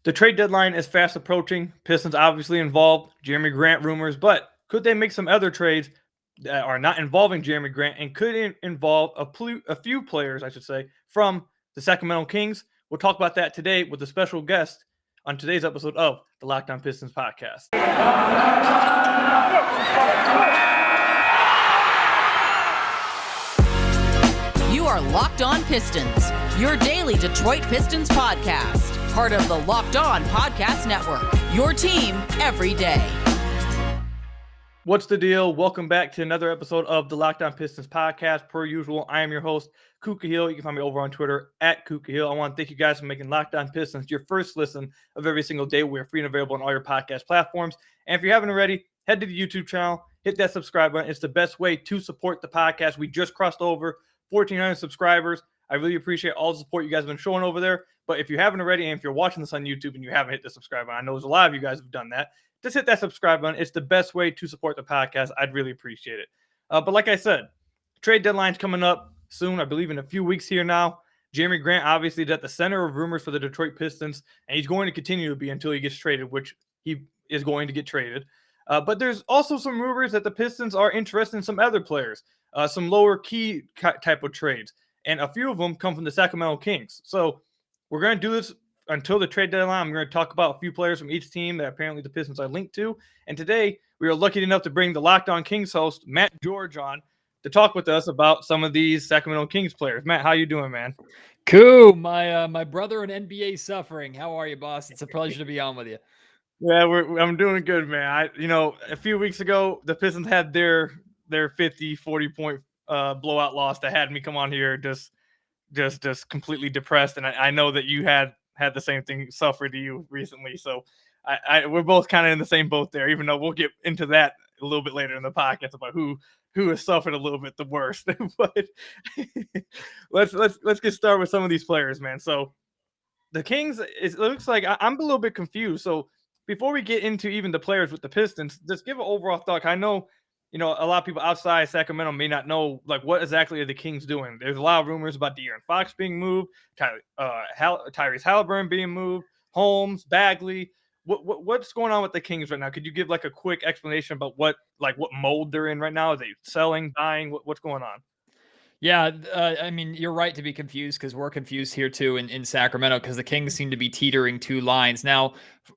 The trade deadline is fast approaching. Pistons obviously involved, Jeremy Grant rumors, but could they make some other trades that are not involving Jeremy Grant and could involve a few players, I should say, from the Sacramento Kings? We'll talk about that today with a special guest on today's episode of the Locked On Pistons podcast. You are Locked On Pistons, your daily Detroit Pistons podcast. Part of the Locked On Podcast Network, your team every day. What's the deal? Welcome back to another episode of the Locked On Pistons podcast. Per usual, I am your host, Kuka Hill. You can find me over on Twitter at Kuka Hill. I want to thank you guys for making Locked On Pistons your first listen of every single day. We are free and available on all your podcast platforms. And if you haven't already, head to the YouTube channel, hit that subscribe button. It's the best way to support the podcast. We just crossed over 1,400 subscribers. I really appreciate all the support you guys have been showing over there. But if you haven't already, and if you're watching this on YouTube and you haven't hit the subscribe button, I know there's a lot of you guys have done that. Just hit that subscribe button. It's the best way to support the podcast. I'd really appreciate it. But like I said, trade deadline's coming up soon. I believe in a few weeks here now. Jeremy Grant obviously is at the center of rumors for the Detroit Pistons, and he's going to continue to be until he gets traded, which he is going to get traded. But there's also some rumors that the Pistons are interested in some other players, some lower key type of trades, and a few of them come from the Sacramento Kings. So we're going to do this until the trade deadline. I'm going to talk about a few players from each team that apparently the Pistons are linked to. And today, we are lucky enough to bring the Locked On Kings host, Matt George, on to talk with us about some of these Sacramento Kings players. Matt, how you doing, man? Cool. My brother in NBA suffering. How are you, boss? It's a pleasure to be on with you. Yeah, I'm doing good, man. A few weeks ago, the Pistons had their 50, 40-point blowout loss that had me come on here just completely depressed. And I know that you had the same thing suffer to you recently. So we're both kind of in the same boat there, even though we'll get into that a little bit later in the podcast about who has suffered a little bit the worst. But let's get started with some of these players, man. So the Kings, it looks like I'm a little bit confused. So before we get into even the players with the Pistons, just give an overall thought. I know, a lot of people outside Sacramento may not know, like, what exactly are the Kings doing. There's a lot of rumors about De'Aaron Fox being moved, Tyrese Halliburton being moved, Holmes, Bagley. What's going on with the Kings right now? Could you give, like, a quick explanation about what mode they're in right now? Are they selling, buying? What's going on? Yeah, I mean, you're right to be confused because we're confused here too in Sacramento because the Kings seem to be teetering two lines. Now,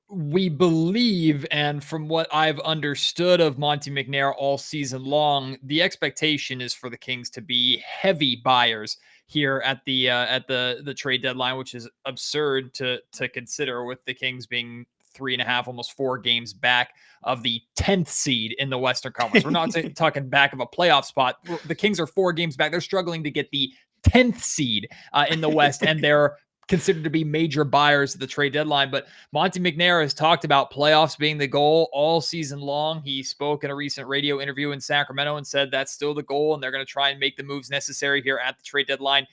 we believe, and from what I've understood of Monte McNair all season long, the expectation is for the Kings to be heavy buyers here at the trade deadline, which is absurd to consider with the Kings being 3.5, almost 4 games back of the 10th seed in the Western Conference. We're not talking back of a playoff spot. The Kings are 4 games back. They're struggling to get the 10th seed in the West, and they're considered to be major buyers at the trade deadline. But Monte McNair has talked about playoffs being the goal all season long. He spoke in a recent radio interview in Sacramento and said that's still the goal, and they're going to try and make the moves necessary here at the trade deadline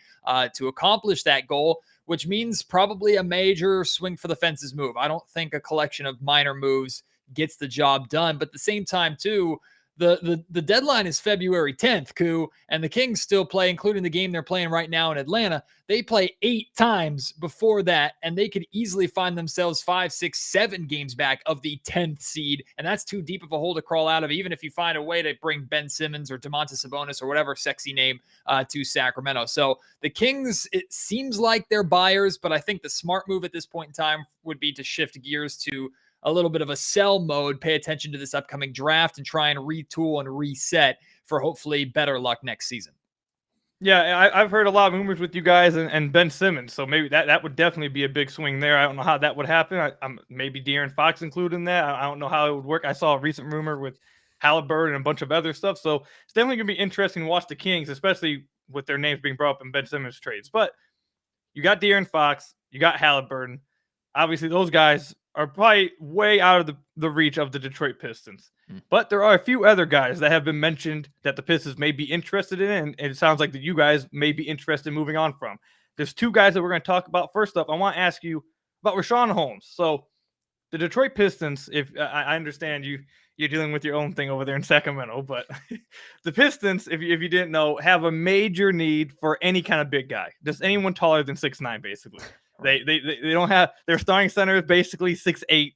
to accomplish that goal, which means probably a major swing for the fences move. I don't think a collection of minor moves gets the job done. But at the same time, too, the deadline is February 10th, Koo, and the Kings still play, including the game they're playing right now in Atlanta. They play 8 times before that, and they could easily find themselves 5, 6, 7 games back of the 10th seed, and that's too deep of a hole to crawl out of, even if you find a way to bring Ben Simmons or Domantas Sabonis or whatever sexy name to Sacramento. So the Kings, it seems like they're buyers, but I think the smart move at this point in time would be to shift gears to a little bit of a sell mode, pay attention to this upcoming draft, and try and retool and reset for hopefully better luck next season. Yeah, I've heard a lot of rumors with you guys and Ben Simmons, so maybe that would definitely be a big swing there. I don't know how that would happen. Maybe De'Aaron Fox included in that. I don't know how it would work. I saw a recent rumor with Halliburton and a bunch of other stuff, so it's definitely going to be interesting to watch the Kings, especially with their names being brought up in Ben Simmons trades. But you got De'Aaron Fox, you got Halliburton. Obviously, those guys are probably way out of the reach of the Detroit Pistons. But there are a few other guys that have been mentioned that the Pistons may be interested in, and it sounds like that you guys may be interested in moving on from. There's 2 guys that we're going to talk about. First up, I want to ask you about Richaun Holmes. So the Detroit Pistons, if I understand you're dealing with your own thing over there in Sacramento, but the Pistons, if you didn't know, have a major need for any kind of big guy. Just anyone taller than 6'9", basically. They don't have their starting center is basically 6'8".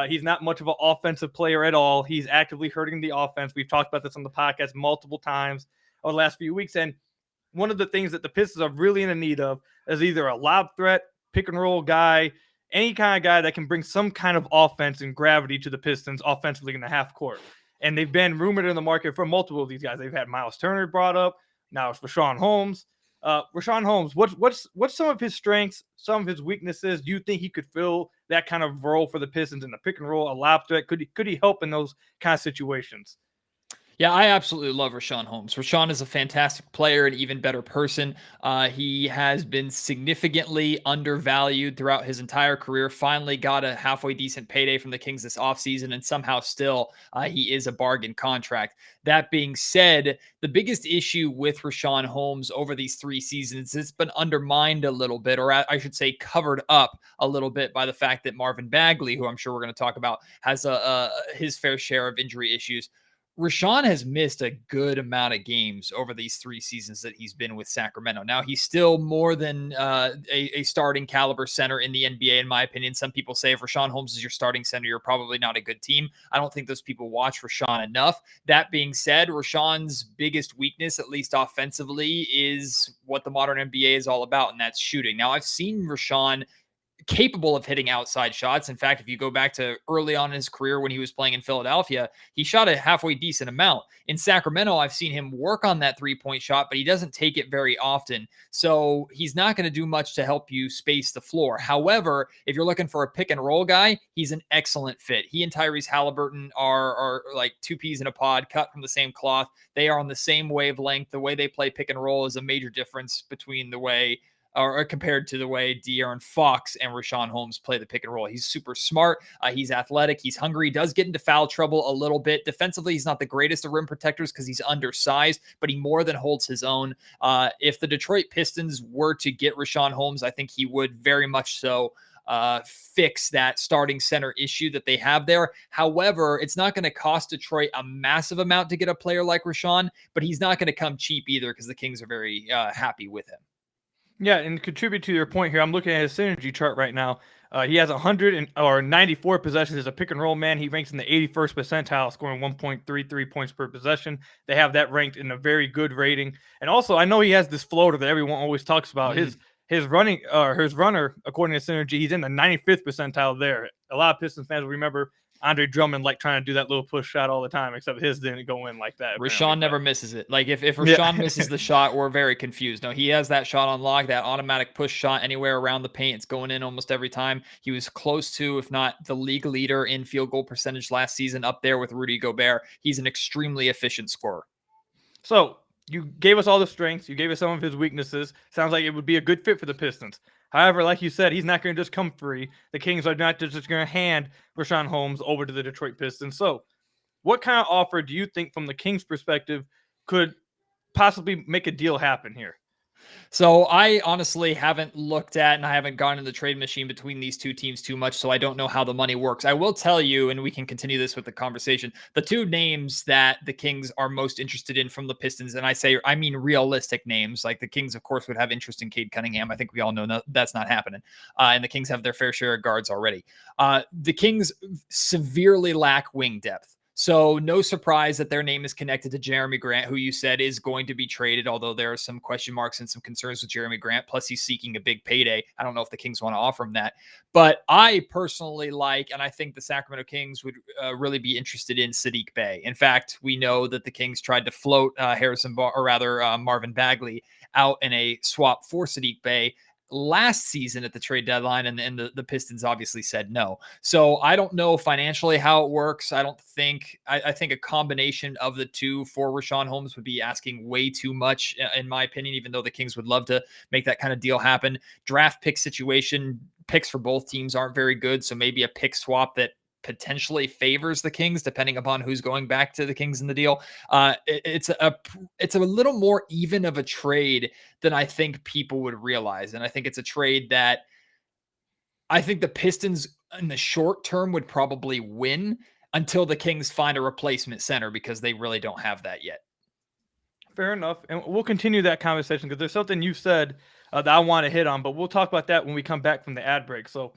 He's not much of an offensive player at all. He's actively hurting the offense. We've talked about this on the podcast multiple times over the last few weeks. And one of the things that the Pistons are really in the need of is either a lob threat, pick and roll guy, any kind of guy that can bring some kind of offense and gravity to the Pistons offensively in the half court. And they've been rumored in the market for multiple of these guys. They've had Miles Turner brought up. Now it's Richaun Holmes. Richaun Holmes, what's some of his strengths, some of his weaknesses? Do you think he could fill that kind of role for the Pistons in the pick and roll, a lob threat? Could he help in those kind of situations? Yeah, I absolutely love Richaun Holmes. Richaun is a fantastic player, an even better person. He has been significantly undervalued throughout his entire career. Finally got a halfway decent payday from the Kings this offseason, and somehow still he is a bargain contract. That being said, the biggest issue with Richaun Holmes over these 3 seasons, it's been undermined a little bit, or I should say covered up a little bit by the fact that Marvin Bagley, who I'm sure we're going to talk about, has his fair share of injury issues. Richaun has missed a good amount of games over these 3 seasons that he's been with Sacramento. Now, he's still more than a starting caliber center in the NBA, in my opinion. Some people say if Richaun Holmes is your starting center, you're probably not a good team. I don't think those people watch Richaun enough. That being said, Richaun's biggest weakness, at least offensively, is what the modern NBA is all about, and that's shooting. Now, I've seen Richaun capable of hitting outside shots. In fact, if you go back to early on in his career when he was playing in Philadelphia, he shot a halfway decent amount. In Sacramento, I've seen him work on that 3-point shot, but he doesn't take it very often. So he's not going to do much to help you space the floor. However, if you're looking for a pick and roll guy, he's an excellent fit. He and Tyrese Halliburton are like 2 peas in a pod, cut from the same cloth. They are on the same wavelength. The way they play pick and roll is a major difference between the way or compared to the way De'Aaron Fox and Richaun Holmes play the pick and roll. He's super smart. He's athletic. He's hungry. He does get into foul trouble a little bit. Defensively, he's not the greatest of rim protectors because he's undersized, but he more than holds his own. If the Detroit Pistons were to get Richaun Holmes, I think he would very much so fix that starting center issue that they have there. However, it's not going to cost Detroit a massive amount to get a player like Richaun, but he's not going to come cheap either because the Kings are very happy with him. Yeah, and contribute to your point here, I'm looking at his synergy chart right now. He has 94 possessions as a pick and roll man. He ranks in the 81st percentile, scoring 1.33 points per possession. They have that ranked in a very good rating. And also, I know he has this floater that everyone always talks about. His runner, according to synergy, he's in the 95th percentile there. A lot of Pistons fans will remember Andre Drummond like trying to do that little push shot all the time, except his didn't go in like that. Richaun never misses it. Like if Richaun misses the shot, we're very confused. No, he has that shot on lock, that automatic push shot anywhere around the paint. It's going in almost every time. He was close to, if not the league leader in field goal percentage last season, up there with Rudy Gobert. He's an extremely efficient scorer. So you gave us all the strengths. You gave us some of his weaknesses. Sounds like it would be a good fit for the Pistons. However, like you said, he's not going to just come free. The Kings are not just going to hand Richaun Holmes over to the Detroit Pistons. So what kind of offer do you think from the Kings' perspective could possibly make a deal happen here? So I honestly haven't looked at and I haven't gone in the trade machine between these two teams too much, so I don't know how the money works. I will tell you, and we can continue this with the conversation, the 2 names that the Kings are most interested in from the Pistons, and I mean realistic names, like the Kings, of course, would have interest in Cade Cunningham. I think we all know that's not happening. And the Kings have their fair share of guards already. The Kings severely lack wing depth. So no surprise that their name is connected to Jeremy Grant, who you said is going to be traded, although there are some question marks and some concerns with Jeremy Grant. Plus, he's seeking a big payday. I don't know if the Kings want to offer him that. But I personally like, and I think the Sacramento Kings would really be interested in Saddiq Bey. In fact, we know that the Kings tried to float Marvin Bagley out in a swap for Saddiq Bey last season at the trade deadline, and the Pistons obviously said no. So I don't know financially how it works. I think a combination of the two for Richaun Holmes would be asking way too much, in my opinion, even though the Kings would love to make that kind of deal happen. Draft pick situation, picks for both teams aren't very good, so maybe a pick swap that potentially favors the Kings, depending upon who's going back to the Kings in the deal. It's a little more even of a trade than I think people would realize. And I think it's a trade that I think the Pistons in the short term would probably win until the Kings find a replacement center, because they really don't have that yet. Fair enough. And we'll continue that conversation because there's something you said that I want to hit on, but we'll talk about that when we come back from the ad break. So,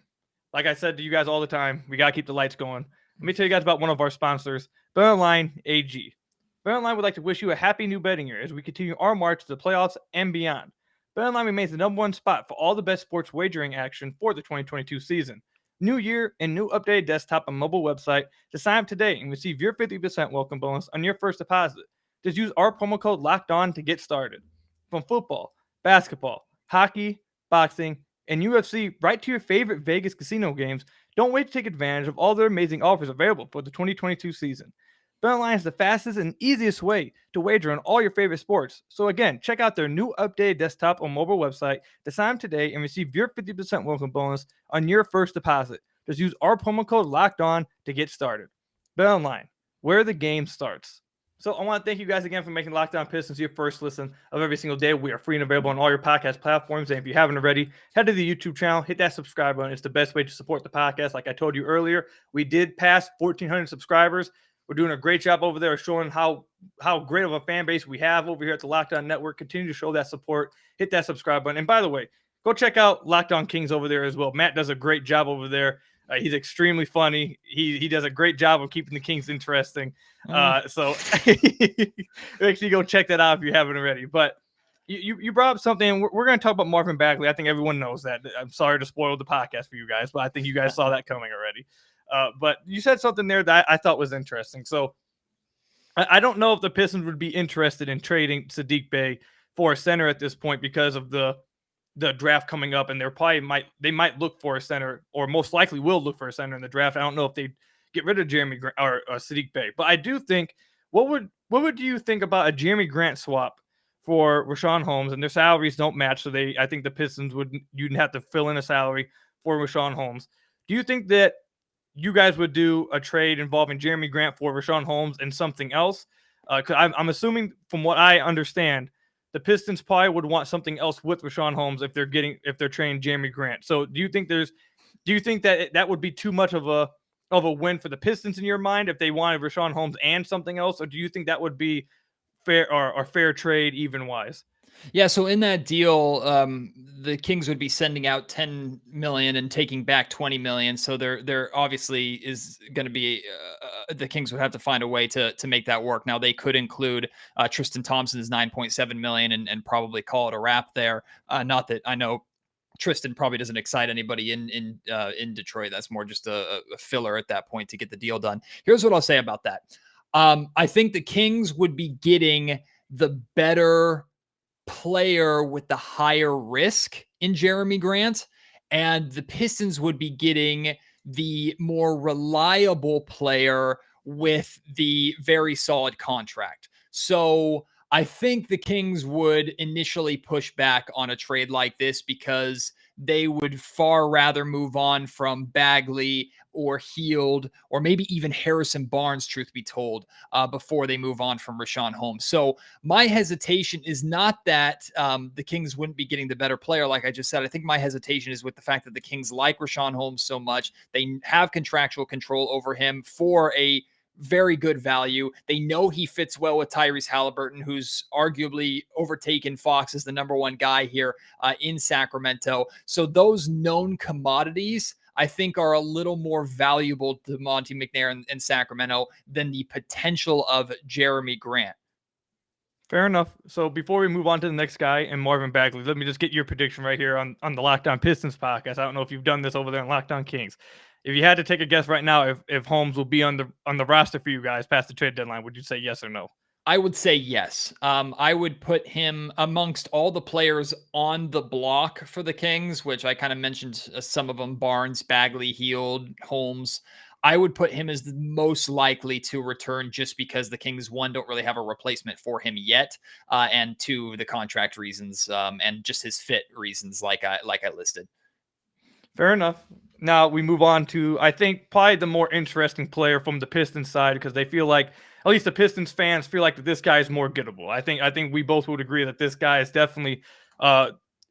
like I said to you guys all the time, we got to keep the lights going. Let me tell you guys about one of our sponsors, BetOnline AG. BetOnline would like to wish you a happy new betting year as we continue our march to the playoffs and beyond. BetOnline remains the #1 spot for all the best sports wagering action for the 2022 season. New year and new updated desktop and mobile website. To sign up today and receive your 50% welcome bonus on your first deposit. Just use our promo code LOCKEDON to get started. From football, basketball, hockey, boxing, and UFC right to your favorite Vegas casino games, don't wait to take advantage of all their amazing offers available for the 2022 season. BetOnline is the fastest and easiest way to wager on all your favorite sports. So again, check out their new updated desktop or mobile website to sign up today and receive your 50% welcome bonus on your first deposit. Just use our promo code LOCKEDON to get started. BetOnline, where the game starts. So I want to thank you guys again for making Locked On Pistons your first listen of every single day. We are free and available on all your podcast platforms. And if you haven't already, head to the YouTube channel, hit that subscribe button. It's the best way to support the podcast. Like I told you earlier, we did pass 1,400 subscribers. We're doing a great job over there showing how great of a fan base we have over here at the Locked On Network. Continue to show that support. Hit that subscribe button. And by the way, go check out Locked On Kings over there as well. Matt does a great job over there. He's extremely funny. He does a great job of keeping the Kings interesting. So make sure you go check that out if you haven't already. But you brought up something. We're going to talk about Marvin Bagley. I think everyone knows that. I'm sorry to spoil the podcast for you guys, but I think you guys saw that coming already. But you said something there that I thought was interesting. So I don't know if the Pistons would be interested in trading Saddiq Bey for a center at this point because of the draft coming up, and they might look for a center, or most likely will look for a center in the draft. I don't know if they get rid of Jeremy Grant or Saddiq Bey, but I do think what would you think about a Jeremy Grant swap for Richaun Holmes? And their salaries don't match, so I think the Pistons you'd have to fill in a salary for Richaun Holmes. Do you think that you guys would do a trade involving Jeremy Grant for Richaun Holmes and something else? Because I'm assuming, from what I understand, the Pistons probably would want something else with Richaun Holmes if they're trading Jeremy Grant. So do you think that would be too much of a win for the Pistons in your mind if they wanted Richaun Holmes and something else, or do you think that would be fair or fair trade even wise? Yeah, so in that deal, the Kings would be sending out $10 million and taking back $20 million. So there obviously is going to be the Kings would have to find a way to make that work. Now they could include Tristan Thompson's $9.7 million and probably call it a wrap there. Not that I know Tristan probably doesn't excite anybody in Detroit. That's more just a filler at that point to get the deal done. Here's what I'll say about that. I think the Kings would be getting the better player with the higher risk in Jeremy Grant, and the Pistons would be getting the more reliable player with the very solid contract. So I think the Kings would initially push back on a trade like this because they would far rather move on from Bagley or Hield or maybe even Harrison Barnes, truth be told, before they move on from Richaun Holmes. So my hesitation is not that the Kings wouldn't be getting the better player, like I just said. I think my hesitation is with the fact that the Kings like Richaun Holmes so much. They have contractual control over him for a very good value. They know he fits well with Tyrese Halliburton, who's arguably overtaken Fox as the #1 guy here in Sacramento. So those known commodities, I think, are a little more valuable to Monte McNair in Sacramento than the potential of Jeremy Grant. Fair enough. So before we move on to the next guy and Marvin Bagley, let me just get your prediction right here on the Locked On Pistons podcast. I don't know if you've done this over there on Locked On Kings. If you had to take a guess right now, if Holmes will be on the roster for you guys past the trade deadline, would you say yes or no? I would say yes. I would put him amongst all the players on the block for the Kings, which I kind of mentioned some of them: Barnes, Bagley, Hield, Holmes. I would put him as the most likely to return just because the Kings, one, don't really have a replacement for him yet, and two, the contract reasons and just his fit reasons, like I listed. Fair enough. Now we move on to, I think, probably the more interesting player from the Pistons side, because they feel like, at least the Pistons fans feel like that this guy is more gettable. I think we both would agree that this guy is definitely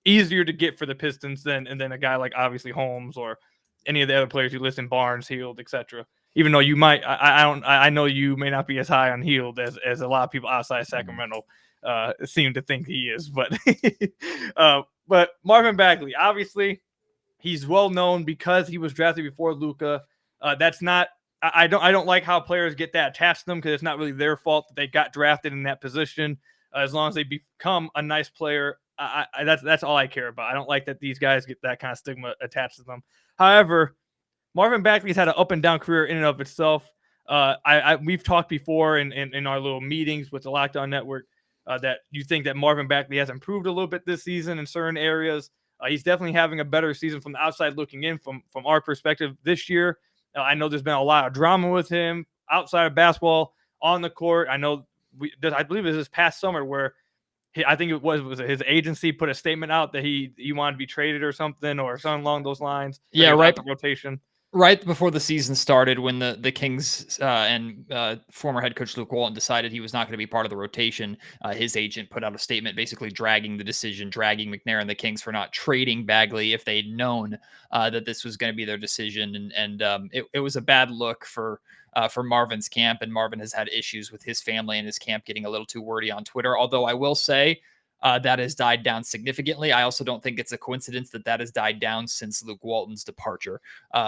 easier to get for the Pistons than a guy like obviously Holmes or any of the other players you listen, Barnes, Hield, etc. Even though you might, I know you may not be as high on Hield as a lot of people outside Sacramento seem to think he is. But But Marvin Bagley, obviously, he's well known because he was drafted before Luka. That's not. I don't like how players get that attached to them because it's not really their fault that they got drafted in that position. As long as they become a nice player, that's all I care about. I don't like that these guys get that kind of stigma attached to them. However, Marvin Bagley's had an up and down career in and of itself. We've talked before in our little meetings with the Locked On Network that you think that Marvin Bagley has improved a little bit this season in certain areas. He's definitely having a better season from the outside looking in from our perspective this year. I know there's been a lot of drama with him outside of basketball on the court. I know I believe it was this past summer where I think it was his agency put a statement out that he wanted to be traded or something along those lines. Yeah, right. The rotation. Right before the season started, when the Kings and former head coach Luke Walton decided he was not going to be part of the rotation, his agent put out a statement basically dragging McNair and the Kings for not trading Bagley if they'd known that this was going to be their decision. And it was a bad look for Marvin's camp. And Marvin has had issues with his family and his camp getting a little too wordy on Twitter. Although I will say, that has died down significantly. I also don't think it's a coincidence that has died down since Luke Walton's departure.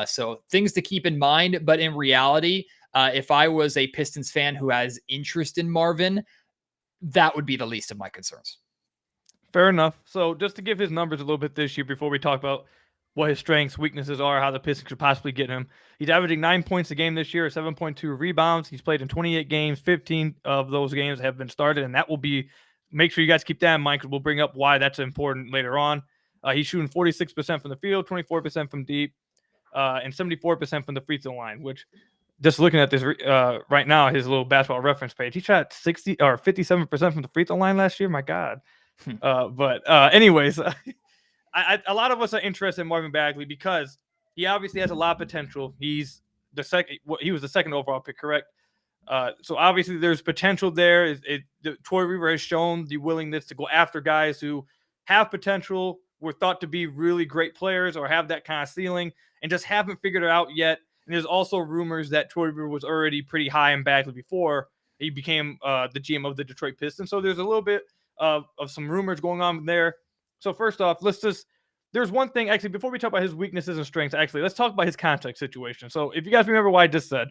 So things to keep in mind. But in reality, if I was a Pistons fan who has interest in Marvin, that would be the least of my concerns. Fair enough. So just to give his numbers a little bit this year before we talk about what his strengths, weaknesses are, how the Pistons could possibly get him. He's averaging 9 points a game this year, 7.2 rebounds. He's played in 28 games. 15 of those games have been started, and that will be – make sure you guys keep that in mind because we'll bring up why that's important later on. He's shooting 46% from the field, 24% from deep, and 74% from the free throw line, which just looking at this right now, his little basketball reference page, he shot 60 or 57% from the free throw line last year. My God. Anyways, a lot of us are interested in Marvin Bagley because he obviously has a lot of potential. He was the second overall pick, correct? So obviously there's potential there. Troy Weaver has shown the willingness to go after guys who have potential, were thought to be really great players or have that kind of ceiling and just haven't figured it out yet. And there's also rumors that Troy Weaver was already pretty high in Bagley before he became the GM of the Detroit Pistons. So there's a little bit of some rumors going on there. So first off, there's one thing, actually, before we talk about his weaknesses and strengths, let's talk about his contract situation. So if you guys remember what I just said,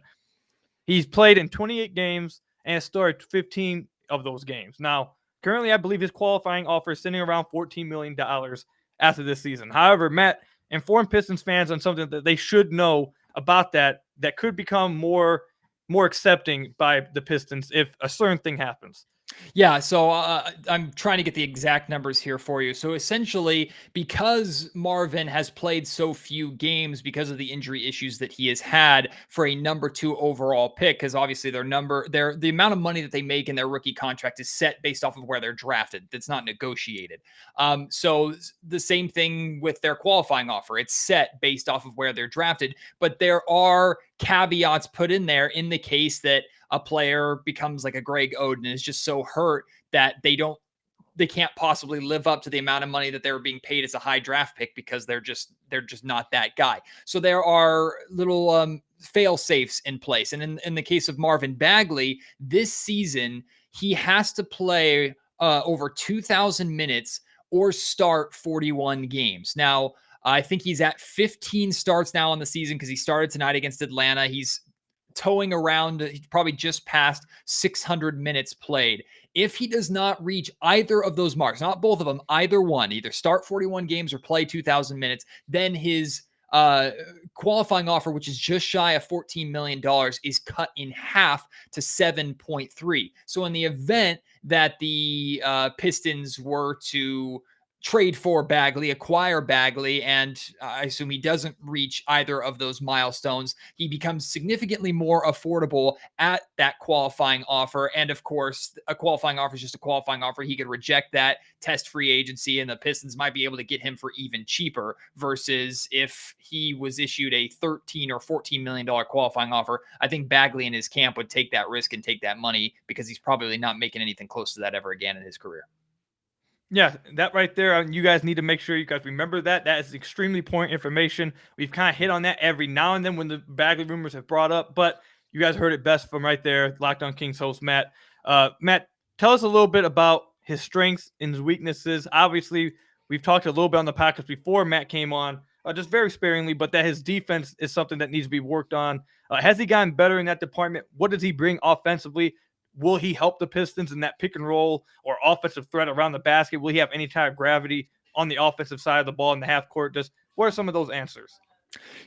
he's played in 28 games and started 15 of those games. Now, currently, I believe his qualifying offer is sitting around $14 million after this season. However, Matt, inform Pistons fans on something that they should know about that could become more accepting by the Pistons if a certain thing happens. Yeah, so I'm trying to get the exact numbers here for you. So essentially, because Marvin has played so few games because of the injury issues that he has had for a number 2 overall pick, because obviously the amount of money that they make in their rookie contract is set based off of where they're drafted. It's not negotiated. So the same thing with their qualifying offer. It's set based off of where they're drafted, but there are caveats put in there in the case that a player becomes like a Greg Oden and is just so hurt that they can't possibly live up to the amount of money that they were being paid as a high draft pick because they're just not that guy. So there are little fail safes in place. And in the case of Marvin Bagley, this season, he has to play over 2,000 minutes or start 41 games. Now, I think he's at 15 starts now on the season because he started tonight against Atlanta. He's towing around, he's probably just past 600 minutes played. If he does not reach either of those marks, not both of them, either one, either start 41 games or play 2,000 minutes, then his qualifying offer, which is just shy of $14 million, is cut in half to 7.3. So in the event that the Pistons were to trade for Bagley, acquire Bagley, and I assume he doesn't reach either of those milestones, he becomes significantly more affordable at that qualifying offer. And of course, a qualifying offer is just a qualifying offer. He could reject that, test free agency, and the Pistons might be able to get him for even cheaper versus if he was issued a $13 or $14 million qualifying offer. I think Bagley and his camp would take that risk and take that money because he's probably not making anything close to that ever again in his career. Yeah, that right there, you guys need to make sure you guys remember that. That is extremely important information. We've kind of hit on that every now and then when the Bagley rumors have brought up, but you guys heard it best from right there, Locked On Kings host Matt. Matt, tell us a little bit about his strengths and his weaknesses. Obviously, We've talked a little bit on the podcast before Matt came on, just very sparingly, but that his defense is something that needs to be worked on. Has he gotten better in that department? What does he bring offensively? Will he help the Pistons in that pick and roll or offensive threat around the basket? Will he have any kind of gravity on the offensive side of the ball in the half court? Just what are some of those answers?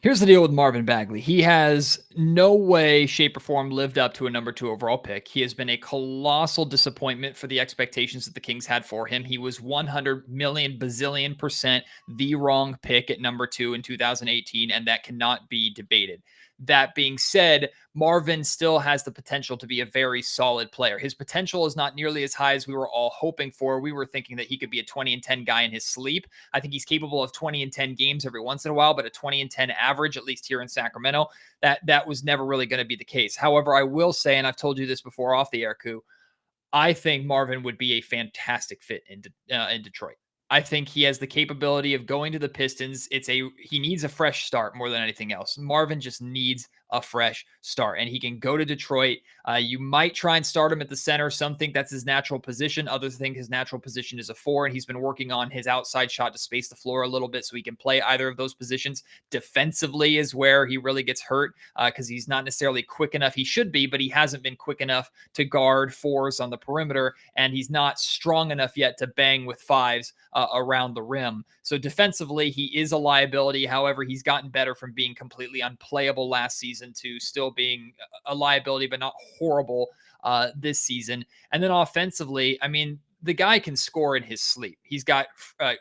Here's the deal with Marvin Bagley. He has no way, shape, or form lived up to a number 2 overall pick. He has been a colossal disappointment for the expectations that the Kings had for him. He was 100 million bazillion percent the wrong pick at number 2 in 2018, and that cannot be debated. That being said, Marvin still has the potential to be a very solid player. His potential is not nearly as high as we were all hoping for. We were thinking that he could be a 20-10 guy in his sleep. I think he's capable of 20-10 games every once in a while, but a 20-10 average, at least here in Sacramento, that was never really going to be the case. However, I will say, and I've told you this before off the air, Koo, I think Marvin would be a fantastic fit in Detroit. I think he has the capability of going to the Pistons. He needs a fresh start more than anything else. Marvin just needs a fresh start, and he can go to Detroit. You might try and start him at the center. Some think that's his natural position. Others think his natural position is a 4, and he's been working on his outside shot to space the floor a little bit so he can play either of those positions. Defensively is where he really gets hurt because he's not necessarily quick enough. He should be, but he hasn't been quick enough to guard 4s on the perimeter, and he's not strong enough yet to bang with 5s around the rim. So defensively, he is a liability. However, he's gotten better from being completely unplayable last season to still being a liability, but not horrible this season. And then offensively, I mean, the guy can score in his sleep. He's got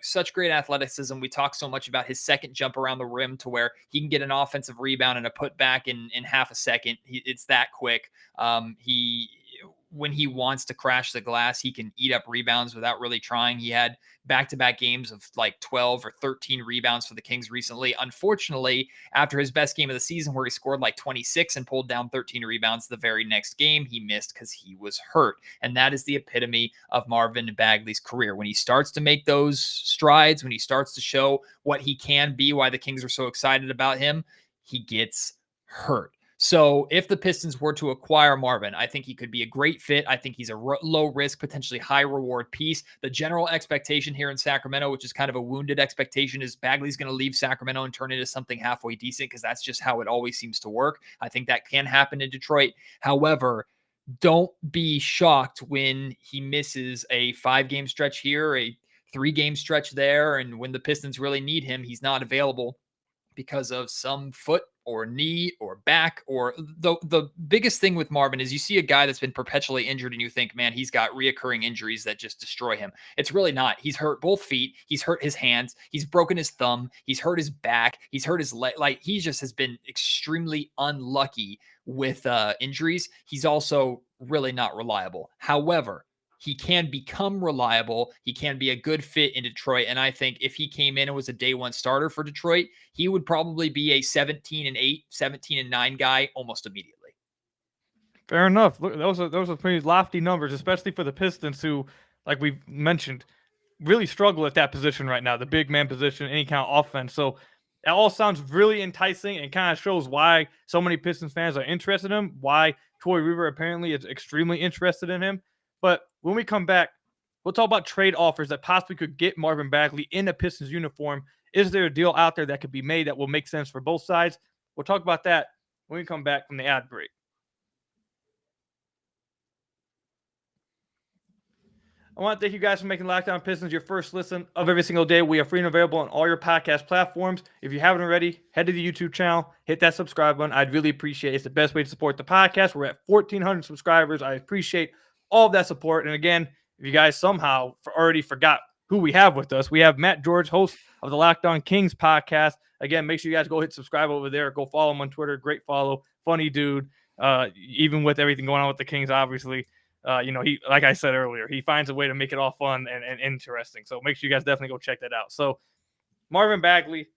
such great athleticism. We talk so much about his second jump around the rim to where he can get an offensive rebound and a putback in half a second. It's that quick. When he wants to crash the glass, he can eat up rebounds without really trying. He had back-to-back games of like 12 or 13 rebounds for the Kings recently. Unfortunately, after his best game of the season where he scored like 26 and pulled down 13 rebounds the very next game, he missed because he was hurt. And that is the epitome of Marvin Bagley's career. When he starts to make those strides, when he starts to show what he can be, why the Kings are so excited about him, he gets hurt. So if the Pistons were to acquire Marvin, I think he could be a great fit. I think he's a low risk, potentially high reward piece. The general expectation here in Sacramento, which is kind of a wounded expectation, is Bagley's going to leave Sacramento and turn into something halfway decent because that's just how it always seems to work. I think that can happen in Detroit. However, don't be shocked when he misses a 5-game stretch here, a 3-game stretch there, and when the Pistons really need him, he's not available because of some foot or knee or back. Or the biggest thing with Marvin is you see a guy that's been perpetually injured and you think, man, he's got reoccurring injuries that just destroy him. It's really not. He's hurt both feet. He's hurt his hands. He's broken his thumb. He's hurt his back. He's hurt his leg. Like, he just has been extremely unlucky with injuries. He's also really not reliable. However, he can become reliable. He can be a good fit in Detroit. And I think if he came in and was a day one starter for Detroit, he would probably be a 17-8, 17-9 guy almost immediately. Fair enough. Look, those are pretty lofty numbers, especially for the Pistons, who, like we mentioned, really struggle at that position right now, the big man position, any kind of offense. So that all sounds really enticing and kind of shows why so many Pistons fans are interested in him, why Troy Weaver apparently is extremely interested in him. But when we come back, we'll talk about trade offers that possibly could get Marvin Bagley in a Pistons uniform. Is there a deal out there that could be made that will make sense for both sides? We'll talk about that when we come back from the ad break. I want to thank you guys for making Locked On Pistons your first listen of every single day. We are free and available on all your podcast platforms. If you haven't already, head to the YouTube channel, hit that subscribe button. I'd really appreciate it. It's the best way to support the podcast. We're at 1,400 subscribers. I appreciate all of that support. And again, if you guys somehow already forgot who we have with us, we have Matt George, host of the Locked On Kings podcast. Again, make sure you guys go hit subscribe over there. Go follow him on Twitter. Great follow. Funny dude. Even with everything going on with the Kings, obviously. He, like I said earlier, he finds a way to make it all fun and interesting. So make sure you guys definitely go check that out. So Marvin Bagley,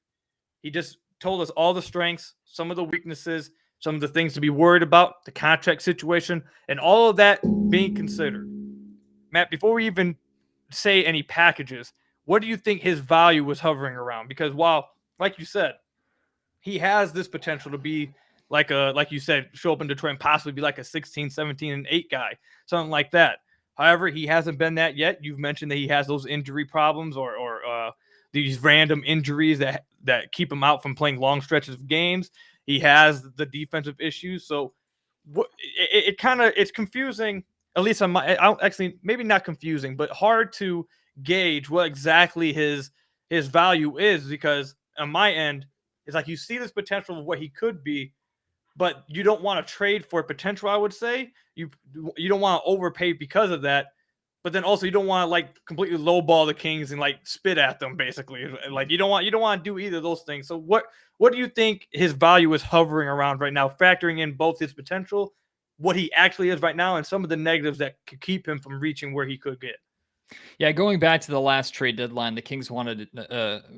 he just told us all the strengths, some of the weaknesses, some of the things to be worried about, the contract situation, and all of that being considered. Matt, before we even say any packages, what do you think his value was hovering around? Because while, like you said, he has this potential to be like you said, show up in Detroit and possibly be like a 16, 17, and 8 guy, something like that. However, he hasn't been that yet. You've mentioned that he has those injury problems or these random injuries that keep him out from playing long stretches of games. He has the defensive issues. So it's confusing, at least on my, actually maybe not confusing, but hard to gauge what exactly his value is, because on my end, it's like you see this potential of what he could be, but you don't want to trade for potential. I would say you don't want to overpay because of that, but then also you don't want to like completely lowball the Kings and like spit at them basically. Like you don't want to do either of those things. So what do you think his value is hovering around right now, factoring in both his potential, what he actually is right now, and some of the negatives that could keep him from reaching where he could get? Yeah, going back to the last trade deadline, the Kings wanted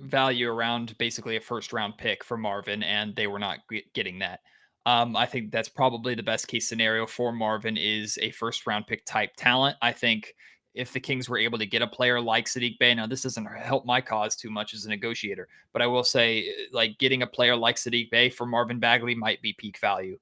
value around basically a first round pick for Marvin, and they were not getting that. I think that's probably the best case scenario for Marvin is a first round pick type talent. I think if the Kings were able to get a player like Saddiq Bey, now this doesn't help my cause too much as a negotiator, but I will say like getting a player like Saddiq Bey for Marvin Bagley might be peak value.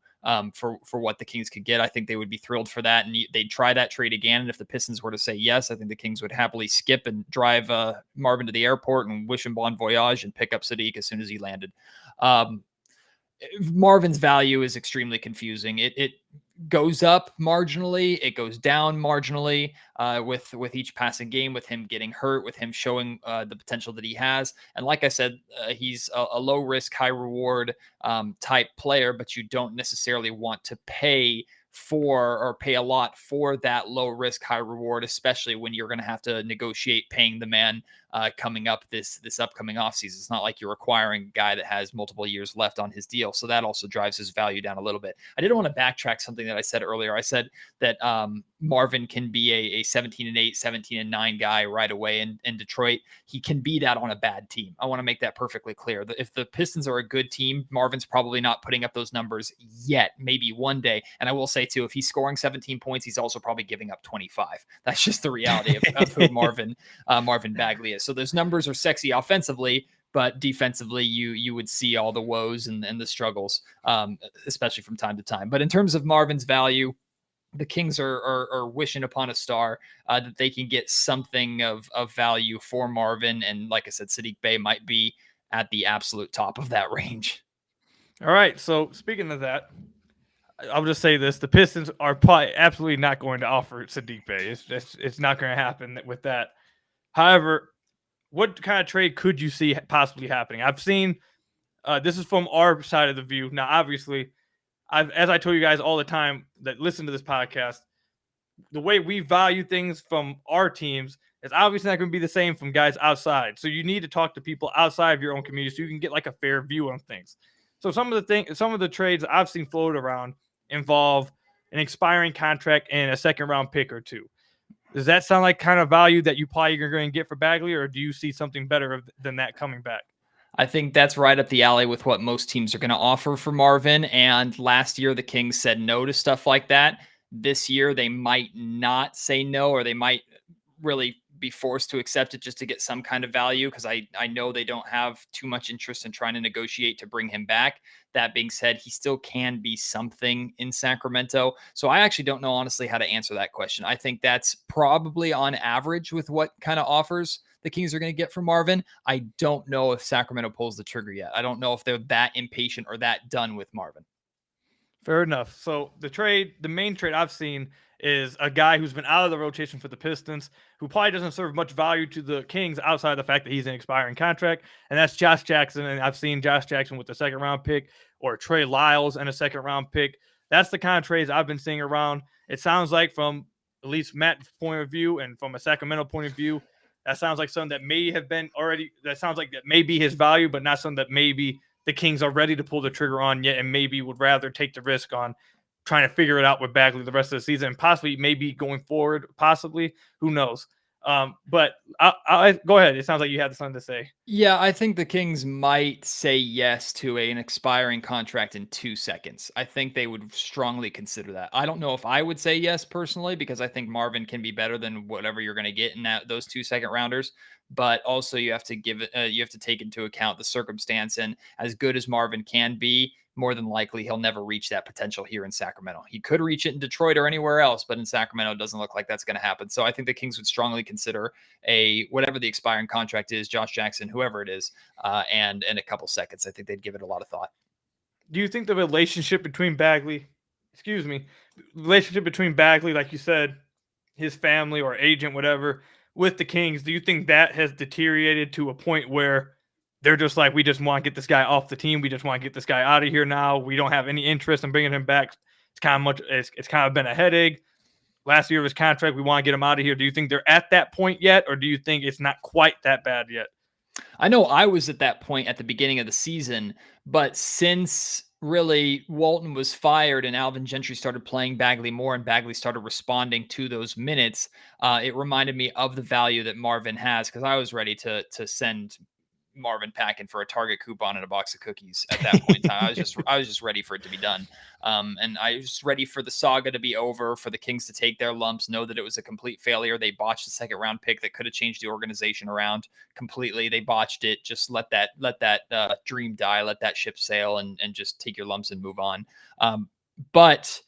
For what the Kings could get. I think they would be thrilled for that, and they'd try that trade again. And if the Pistons were to say yes, I think the Kings would happily skip and drive Marvin to the airport and wish him bon voyage and pick up Saddiq as soon as he landed. Marvin's value is extremely confusing. It goes up marginally, it goes down marginally with each passing game, with him getting hurt, with him showing the potential that he has. And like I said, he's a low risk, high reward type player, but you don't necessarily want to pay a lot for that low risk, high reward, especially when you're going to have to negotiate paying the man coming up this upcoming offseason. It's not like you're acquiring a guy that has multiple years left on his deal. So that also drives his value down a little bit. I didn't want to backtrack something that I said earlier. I said that Marvin can be a 17-8, 17-9 guy right away in Detroit. He can be that on a bad team. I want to make that perfectly clear. If the Pistons are a good team, Marvin's probably not putting up those numbers yet, maybe one day. And I will say too, if he's scoring 17 points, he's also probably giving up 25. That's just the reality of who Marvin Bagley is. So those numbers are sexy offensively, but defensively, you would see all the woes and the struggles, especially from time to time. But in terms of Marvin's value, the Kings are wishing upon a star that they can get something of value for Marvin. And like I said, Saddiq Bey might be at the absolute top of that range. All right. So speaking of that, I'll just say this: the Pistons are probably absolutely not going to offer Saddiq Bey. It's not going to happen with that. However, what kind of trade could you see possibly happening? I've seen this is from our side of the view. Now, obviously, as I told you guys all the time that listen to this podcast, the way we value things from our teams is obviously not going to be the same from guys outside. So you need to talk to people outside of your own community so you can get like a fair view on things. So some of the trades I've seen floated around involve an expiring contract and a second round pick or two. Does that sound like kind of value that you probably are going to get for Bagley, or do you see something better than that coming back? I think that's right up the alley with what most teams are going to offer for Marvin. And last year, the Kings said no to stuff like that. This year, they might not say no, or they might really be forced to accept it just to get some kind of value, because I know they don't have too much interest in trying to negotiate to bring him back. That being said, he still can be something in Sacramento. So I actually don't know, honestly, how to answer that question. I think that's probably on average with what kind of offers the Kings are going to get from Marvin. I don't know if Sacramento pulls the trigger yet. I don't know if they're that impatient or that done with Marvin. Fair enough. So the main trade I've seen is a guy who's been out of the rotation for the Pistons, who probably doesn't serve much value to the Kings outside of the fact that he's an expiring contract, and that's Josh Jackson. And I've seen Josh Jackson with the second round pick, or Trey Lyles and a second round pick. That's the kind of trades I've been seeing around. It sounds like, from at least Matt's point of view and from a Sacramento point of view, that sounds like something that may have been already, that sounds like that may be his value, but not something that maybe the Kings are ready to pull the trigger on yet, and maybe would rather take the risk on trying to figure it out with Bagley the rest of the season, and possibly maybe going forward, possibly, who knows? But I go ahead. It sounds like you had something to say. Yeah, I think the Kings might say yes to an expiring contract in 2 seconds. I think they would strongly consider that. I don't know if I would say yes personally, because I think Marvin can be better than whatever you're going to get in those 2 second rounders. But also you have to take into account the circumstance, and as good as Marvin can be, more than likely he'll never reach that potential here in Sacramento. He could reach it in Detroit or anywhere else, but in Sacramento, it doesn't look like that's going to happen. So I think the Kings would strongly consider whatever the expiring contract is, Josh Jackson, whoever it is, and in a couple seconds. I think they'd give it a lot of thought. Do you think the relationship between Bagley, like you said, his family or agent, whatever, with the Kings, do you think that has deteriorated to a point where they're just like, we just want to get this guy off the team. We just want to get this guy out of here now. We don't have any interest in bringing him back. It's kind of been a headache. Last year of his contract, we want to get him out of here. Do you think they're at that point yet, or do you think it's not quite that bad yet? I know I was at that point at the beginning of the season, but since really Walton was fired and Alvin Gentry started playing Bagley more and Bagley started responding to those minutes, it reminded me of the value that Marvin has, because I was ready to send Marvin packing for a Target coupon and a box of cookies at that point in time. I was just ready for it to be done. And I was ready for the saga to be over, for the Kings to take their lumps, know that it was a complete failure. They botched the second round pick that could have changed the organization around completely. They botched it. Just let that dream die, let that ship sail, and just take your lumps and move on. But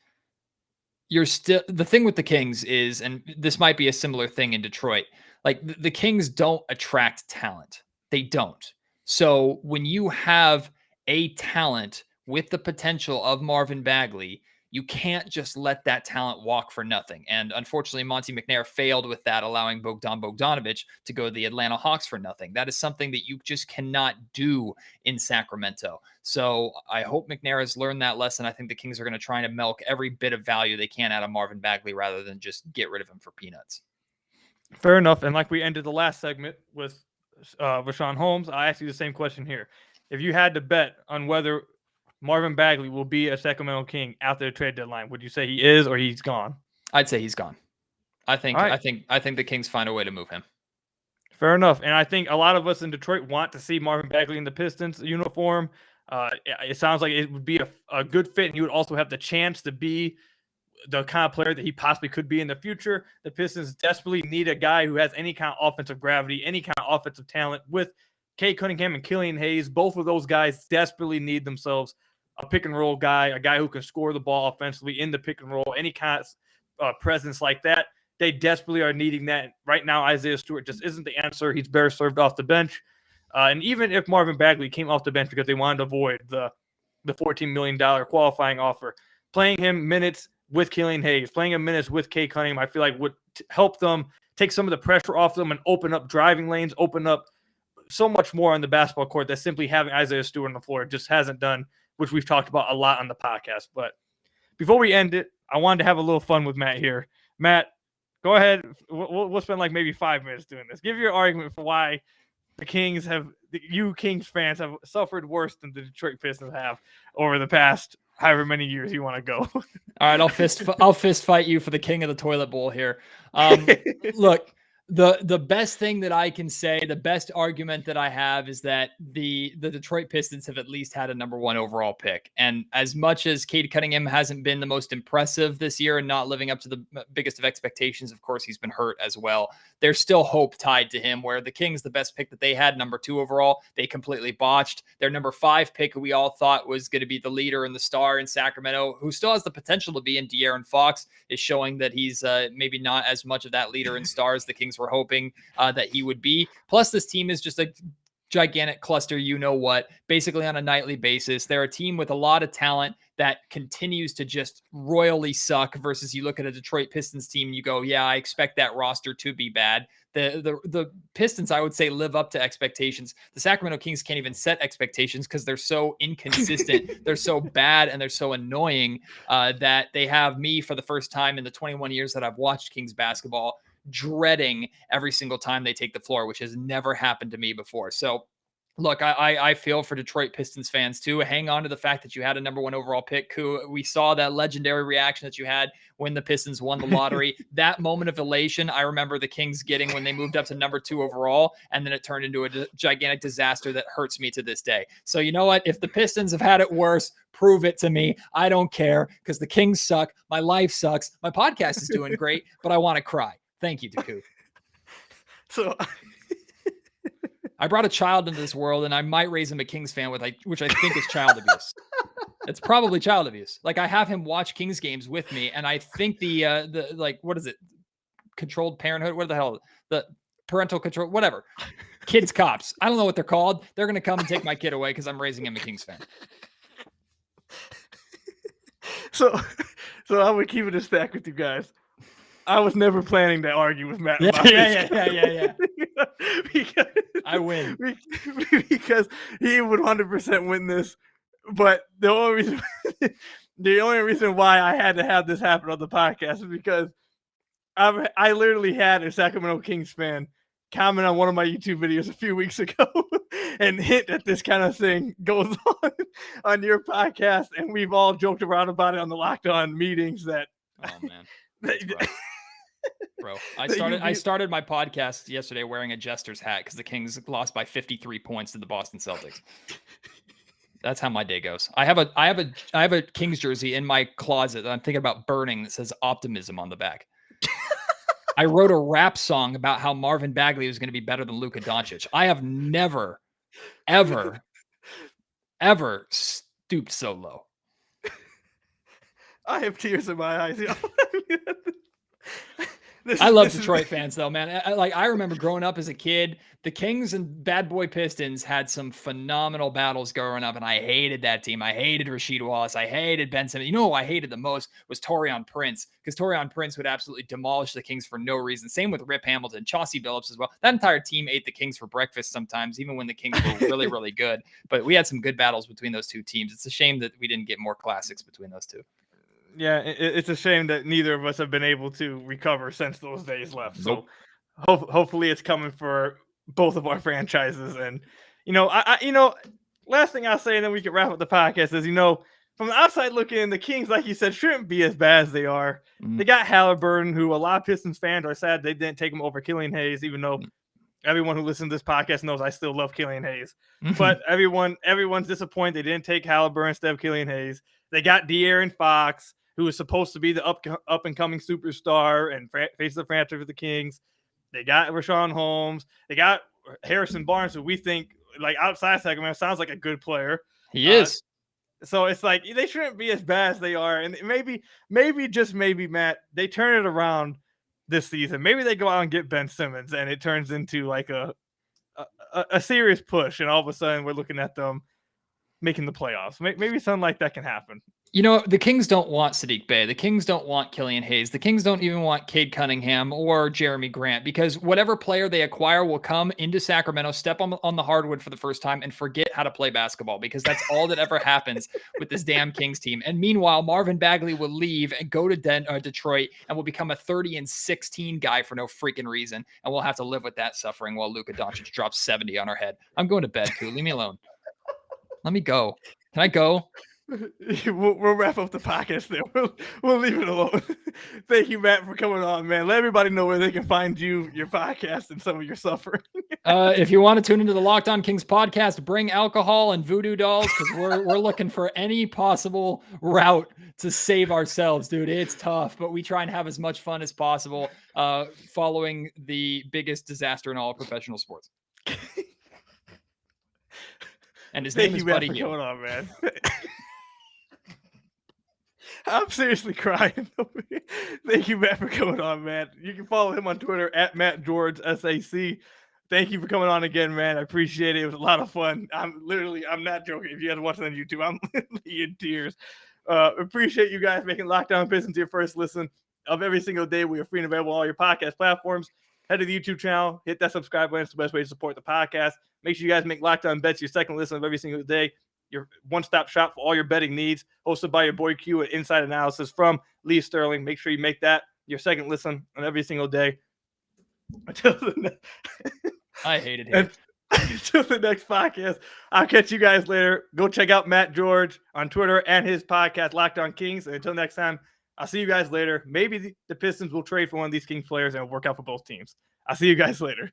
you're still, the thing with the Kings is, and this might be a similar thing in Detroit, like the Kings don't attract talent. They don't. So when you have a talent with the potential of Marvin Bagley, you can't just let that talent walk for nothing. And unfortunately, Monty McNair failed with that, allowing Bogdan Bogdanovic to go to the Atlanta Hawks for nothing. That is something that you just cannot do in Sacramento. So I hope McNair has learned that lesson. I think the Kings are going to try to milk every bit of value they can out of Marvin Bagley rather than just get rid of him for peanuts. Fair enough. And like we ended the last segment with Richaun Holmes, I asked you the same question here. If you had to bet on whether Marvin Bagley will be a Sacramento King after the trade deadline, would you say he is or he's gone? I'd say he's gone. I think right. I think the Kings find a way to move him. Fair enough. And I think a lot of us in Detroit want to see Marvin Bagley in the Pistons uniform. It sounds like it would be a good fit, and he would also have the chance to be the kind of player that he possibly could be in the future. The Pistons desperately need a guy who has any kind of offensive gravity, any kind of offensive talent. With Cade Cunningham and Killian Hayes, both of those guys desperately need themselves a pick and roll guy, a guy who can score the ball offensively in the pick and roll, any kind of presence like that. They desperately are needing that. Right now, Isaiah Stewart just isn't the answer. He's better served off the bench. And even if Marvin Bagley came off the bench because they wanted to avoid the $14 million qualifying offer, playing him minutes with Killian Hayes, playing him minutes with Cade Cunningham, I feel like would help them take some of the pressure off them and open up driving lanes, open up so much more on the basketball court that simply having Isaiah Stewart on the floor just hasn't done, which we've talked about a lot on the podcast. But before we end it, I wanted to have a little fun with Matt here. Matt, go ahead. We'll spend like maybe 5 minutes doing this. Give your argument for why Kings fans have suffered worse than the Detroit Pistons have over the past however many years you want to go. All right, I'll fist fight you for the king of the toilet bowl here. Look, the best thing that I can say, the best argument that I have is that the Detroit Pistons have at least had a number 1 overall pick. And as much as Cade Cunningham hasn't been the most impressive this year and not living up to the biggest of expectations, of course, he's been hurt as well. There's still hope tied to him, where the Kings, the best pick that they had, number 2 overall, they completely botched. Their number 5 pick, who we all thought was going to be the leader and the star in Sacramento, who still has the potential to be in De'Aaron Fox, is showing that he's maybe not as much of that leader and star as the Kings were hoping that he would be. Plus, this team is just a gigantic cluster, basically on a nightly basis. They're a team with a lot of talent that continues to just royally suck, versus you look at a Detroit Pistons team and you go, yeah, I expect that roster to be bad. The Pistons, I would say, live up to expectations. The Sacramento Kings can't even set expectations because they're so inconsistent. They're so bad and they're so annoying that they have me, for the first time in the 21 years that I've watched Kings basketball, dreading every single time they take the floor, which has never happened to me before. So look, I feel for Detroit Pistons fans too. Hang on to the fact that you had a number 1 overall pick. We saw that legendary reaction that you had when the Pistons won the lottery. That moment of elation, I remember the Kings getting when they moved up to number 2 overall, and then it turned into a gigantic disaster that hurts me to this day. So you know what? If the Pistons have had it worse, prove it to me. I don't care, because the Kings suck. My life sucks. My podcast is doing great, but I want to cry. Thank you, Daku. So I brought a child into this world, and I might raise him a Kings fan, which I think is child abuse. It's probably child abuse. Like I have him watch Kings games with me, and I think the like what is it? Controlled parenthood? What the hell? The parental control, whatever. Kids cops. I don't know what they're called. They're gonna come and take my kid away because I'm raising him a Kings fan. So I would keep it a stack with you guys. I was never planning to argue with Matt. Yeah. Because, I win because he would 100% win this. But the only reason why I had to have this happen on the podcast is because I literally had a Sacramento Kings fan comment on one of my YouTube videos a few weeks ago and hint that this kind of thing goes on your podcast, and we've all joked around about it on the Locked On meetings. That bro, I started my podcast yesterday wearing a Jester's hat because the Kings lost by 53 points to the Boston Celtics. That's how my day goes. I have a Kings jersey in my closet that I'm thinking about burning that says optimism on the back. I wrote a rap song about how Marvin Bagley was going to be better than Luka Doncic. I have never, ever stooped so low. I have tears in my eyes. I love Detroit fans, though, man. I remember growing up as a kid, the Kings and Bad Boy Pistons had some phenomenal battles growing up, and I hated that team. I hated Rasheed Wallace. I hated Ben Simmons. You know who I hated the most was Taurean Prince, because Taurean Prince would absolutely demolish the Kings for no reason. Same with Rip Hamilton, Chauncey Billups as well. That entire team ate the Kings for breakfast sometimes, even when the Kings were really, really good. But we had some good battles between those two teams. It's a shame that we didn't get more classics between those two. Yeah, it's a shame that neither of us have been able to recover since those days left. Nope. So hopefully it's coming for both of our franchises. And, last thing I'll say, and then we can wrap up the podcast is, from the outside looking, the Kings, like you said, shouldn't be as bad as they are. They got Halliburton, who a lot of Pistons fans are sad they didn't take him over Killian Hayes, even though everyone who listens to this podcast knows I still love Killian Hayes. But everyone's disappointed they didn't take Halliburton instead of Killian Hayes. They got De'Aaron Fox, who is supposed to be the up and coming superstar and face of the franchise for the Kings. They got Richaun Holmes. They got Harrison Barnes, who we think, like, outside Sacramento, sounds like a good player. He is. So it's like they shouldn't be as bad as they are. And maybe, just maybe, Matt, they turn it around this season. Maybe they go out and get Ben Simmons, and it turns into like a serious push, and all of a sudden we're looking at them making the playoffs. Maybe something like that can happen. The Kings don't want Sadiq Bey. The Kings don't want Killian Hayes. The Kings don't even want Cade Cunningham or Jeremy Grant, because whatever player they acquire will come into Sacramento, step on the hardwood for the first time, and forget how to play basketball, because that's all that ever happens with this damn Kings team. And meanwhile, Marvin Bagley will leave and go to Detroit and will become a 30-16 guy for no freaking reason. And we'll have to live with that suffering while Luka Doncic drops 70 on our head. I'm going to bed, Koo. Leave me alone. Let me go. Can I go? We'll wrap up the podcast there. We'll leave it alone. Thank you, Matt, for coming on, man. Let everybody know where they can find you, your podcast, and some of your suffering. If you want to tune into the Locked On Kings podcast, bring alcohol and voodoo dolls, because we're looking for any possible route to save ourselves, dude. It's tough, but we try and have as much fun as possible following the biggest disaster in all of professional sports. And his name is Buddy Hield. Thank you, Matt, for coming on, man. I'm seriously crying. Thank you, Matt, for coming on, man. You can follow him on Twitter at MattGeorgeSAC. Thank you for coming on again, man. I appreciate it. It was a lot of fun. I'm not joking. If you guys are watching on YouTube, I'm literally in tears. Appreciate you guys making Locked On Pistons your first listen of every single day. We are free and available on all your podcast platforms. Head to the YouTube channel, hit that subscribe button. It's the best way to support the podcast. Make sure you guys make Locked On Bets your second listen of every single day. Your one-stop shop for all your betting needs, hosted by your boy Q, with inside analysis from Lee Sterling. Make sure you make that your second listen on every single day. I hated him. Until the next podcast, I'll catch you guys later. Go check out Matt George on Twitter and his podcast, Locked On Kings. And until next time, I'll see you guys later. Maybe the Pistons will trade for one of these Kings players and it'll work out for both teams. I'll see you guys later.